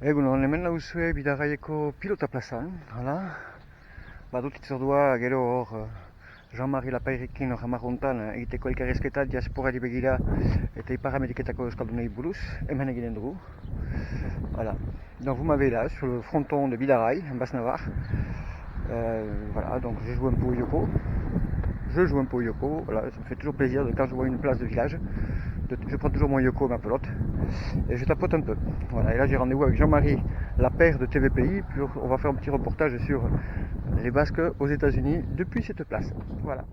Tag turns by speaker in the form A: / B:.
A: Egunon, hemen nauzue Bidarraieko pilota plazan, hala? Badut itzordua gero hor Jean-Marie Lapairekin hor hamarrontan egiteko elkarrizketa diasporari begira eta Ipar Ameriketako euskaldunei buruz, hemen egiten dugu. Voilà. Donc vous m'avez là sur le fronton de Bidarraï, en Basse-Navarre. Voilà, donc je joue un peu au Yoko. Voilà, ça me fait toujours plaisir quand je vois une place de village. Je prends toujours mon Yoko, ma pelote, et je tapote un peu. Voilà, et là j'ai rendez-vous avec Jean-Marie Lapère de TVPI, puis on va faire un petit reportage sur les Basques aux États-Unis depuis cette place. Voilà.